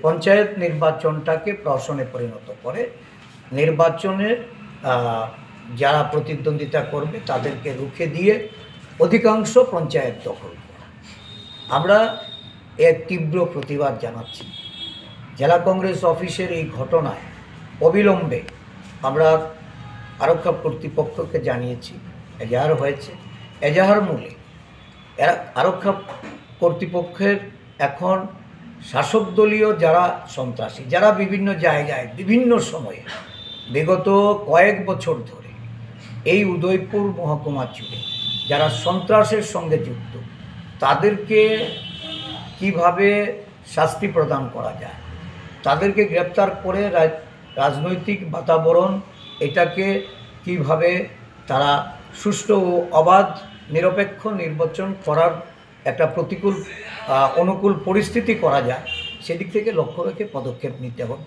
পঞ্চায়েত নির্বাচনটাকে প্রহসনে পরিণত করে নির্বাচনের যারা প্রতিদ্বন্দ্বিতা করবে তাদেরকে রুখে দিয়ে অধিকাংশ পঞ্চায়েত দখল করা। আমরা এর তীব্র প্রতিবাদ জানাচ্ছি। জেলা কংগ্রেস অফিসের এই ঘটনায় অবিলম্বে আমরা আরক্ষা কর্তৃপক্ষকে জানিয়েছি, এজাহার হয়েছে। এজাহার মূলে আরক্ষা কর্তৃপক্ষের এখন শাসক দলীয় যারা সন্ত্রাসী, যারা বিভিন্ন জায়গায় বিভিন্ন সময়ে বিগত কয়েক বছর ধরে এই উদয়পুর মহকুমা জুড়ে যারা সন্ত্রাসের সঙ্গে যুক্ত, তাদেরকে কিভাবে শাস্তি প্রদান করা যায়, তাদেরকে গ্রেপ্তার করে রাজনৈতিক বাতাবরণ এটাকে কিভাবে তারা সুষ্ঠু ও অবাধ নিরপেক্ষ নির্বাচন করার একটা অনুকূল পরিস্থিতি করা যায়, সেদিক থেকে লক্ষ্য রেখে পদক্ষেপ নিতে হবে।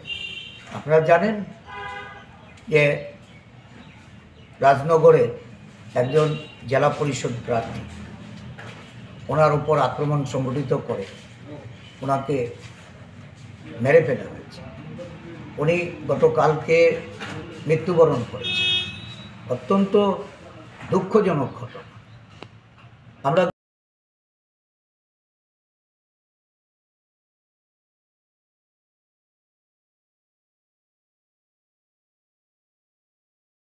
আপনারা জানেন যে রাজনগরের একজন জেলা পরিষদ প্রার্থী, ওনার উপর আক্রমণ সংগঠিত করে ওনাকে মেরে ফেলা হয়েছে। উনি গতকালকে মৃত্যুবরণ করেছেন। অত্যন্ত দুঃখজনক ঘটনা। আমরা